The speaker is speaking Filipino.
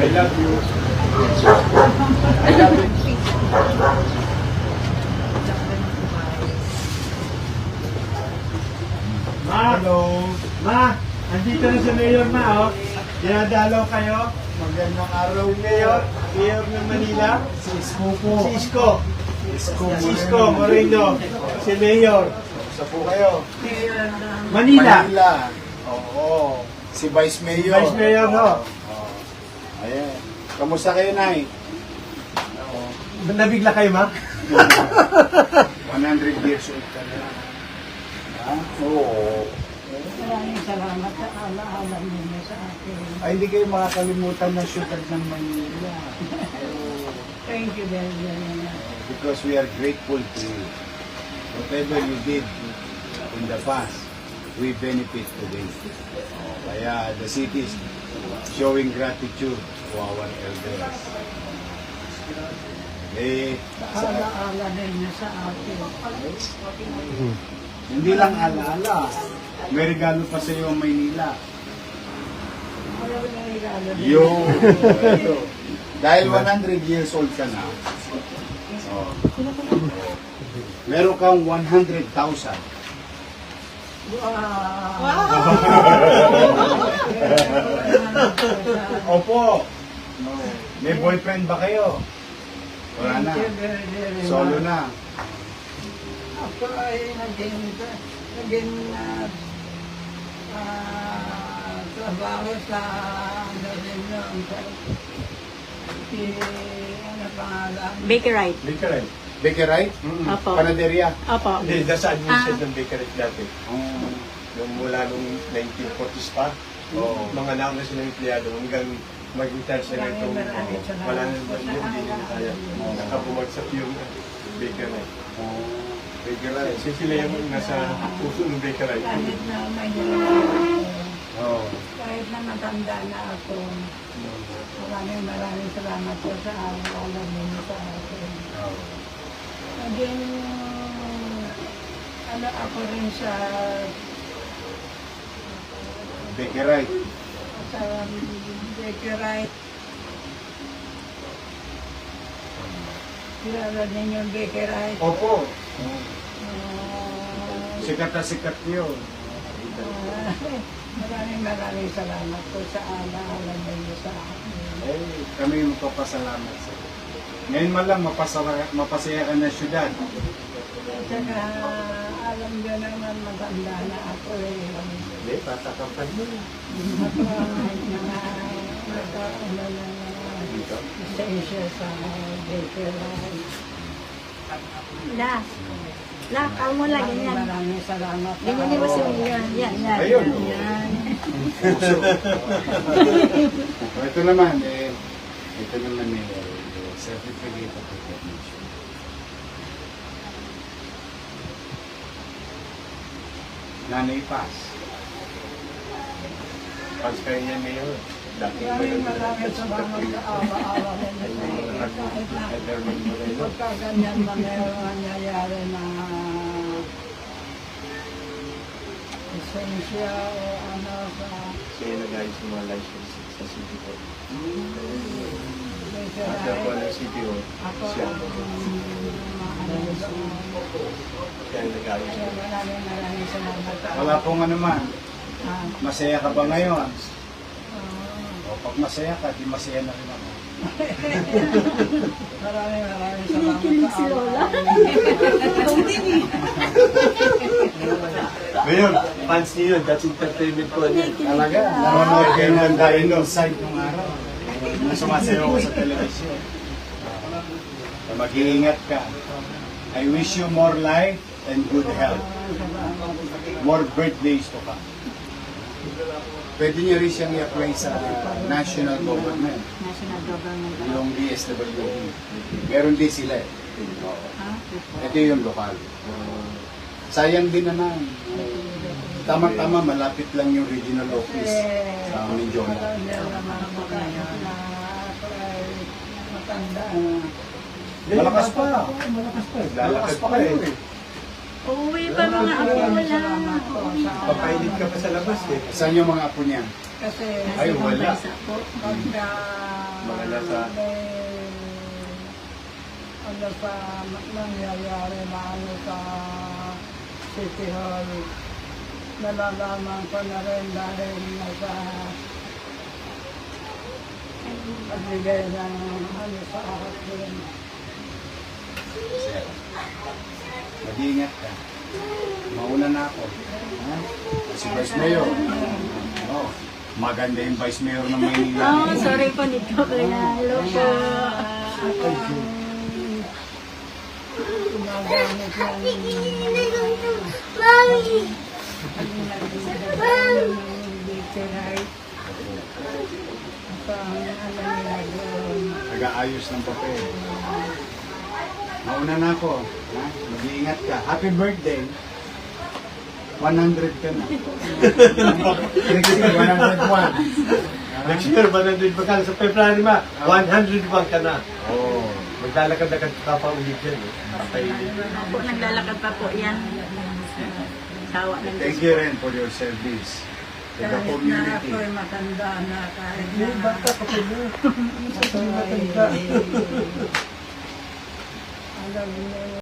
I love you. I love you. Ma! Hello! Ma! Andito na si Mayor Ma, oh. Dinadalaw kayo. Magandang araw Si Mayor, Mayor ng Manila. Si Isko po. Si Isko. Isko Isko Moreno. Si Mayor. Isa po kayo. Manila. Manila. Oo. Si Vice Mayor. Vice Mayor, no? Oo. Ayan. Kamusta kayo, Nay? Nabigla kayo, Ma? 100 years old ka na. Ha? Oo. Maraming salamat sa alaala ninyo sa akin. Ay, hindi kayo makakalimutan ng syudad ng Manila. Thank you very, very much. Because we are grateful to you. Whatever you did in the past, we benefit today. Kaya the city is showing gratitude to our elders. Alaala ninyo sa akin. Hindi lang alaala. May regalo pa sa iyo ang Maynila. Maraming regalo din. Ito. Dahil 100 years old ka na, meron kang 100,000. Wow! Opo. May boyfriend ba kayo? Wala na. Thank you very, very Solo much. na. Ako ay naging trabaho sa ano rin yun. Si, ano pangalan? Bakerite. Bakery. Bakerite? Opo. Panaderia? Opo. Hindi, nasa admission ng bakery dati. Oh. Nung mula nung 1940s pa. Oo. Mga nauna silang empleyado hanggang mag-retire sila itong Maraming salamat wala na po naman sa yun, hindi na kaya. Oo. Nakabumagsak yung bakery. Bakerite. Si sila yung nasa puso ng bakery. Kahit na may nilalaman Oh. kahit na matanda na ako, maraming salamat po sa alaala ninyo sa akin. Oh. Naging, ano ako rin sa Bakerite. Bakerite. Kilala ninyo yung Bakerite. Opo. Sikat na sikat yun. Maraming salamat po sa alaala ninyo sa akin. Eh, kami yung magpapasalamat sa iyo. Ngayon man lang, mapasaya ka na syudad. At saka, alam nyo naman matanda na ako eh. Hindi, tatakampan mo. Nagkaano na lisensya sa Bakerite. La, kau mo lang, ganyan. Maraming salamat. Ganyan di ba si Mayor? Yan. Ayun. Yan. Ito naman, certificate of recognition. Nanay Paz. Fans kayo niya ngayon. Dating Maraming salamat sa awa-awa ninyo. Kahit na pagkaganyan na meron nangyayari na lisensya o ano sa siya nag-ayos yung mga license sa City Hall. At Bakerite. ako ng City Hall, Ako siya. ang Kaya nag-ayos kaya siya. maraming salamat. Wala pong ano man. Ah, Masaya ka ba ngayon? ah. O pag masaya ka, di masaya na rin ako. Maraming salamat Kinikilig si sa Lola. Ngayon, fans niyo yun. That's entertainment ko niya. Talaga, nanonood kayo ng Dino Side nung araw. Nung sumasayaw ko sa television. Mag-iingat ka. I wish you more life and good health. More birthdays to come. Pwede niyo rin siyang i-apply sa national government, National Government. yung DSWD. Meron din sila eh. Ito yung lokal. Sayang din naman. Tama-tama, malapit lang yung regional office sa Mindoro. Matanda. Malakas pa. Malakas pa. Lalakas pa kayo eh. Uuwi pa mga apo mo lang. Papainit ka pa sa labas eh. Saan yung mga apo niya? Kasi Ay, wala. Isa po. pagka mga nasa ano sa nangyayari na ano sa City Hall. Nalalaman ko na rin dahil nasa pagbigay ng ano sa akin. Sir, mag-iingat ka. Mauna na ako. Ha? Si Vice Mayor. Oh, maganda yung Vice Mayor ng Maynila. Oh, sorry po nito kuya. Hello po. Gumagamit ng literate sa ano nila doon. Nag-aayos ng papel. Mauna na ako. Ha? Mag-iingat ka. Happy birthday. 100 ka na. Next year, 101. next year, 100 ba ka sa February ma? 101 ka na. Oh. Maglalakad-lakad ka pa ulit yan. Patay. Po, naglalakad pa po yan. Sawa ng Thank you rin for your service to the Kahit na community. ako'y matanda na, kahit Hindi, na bata ka pa na. ako'y Matanda. alam niyo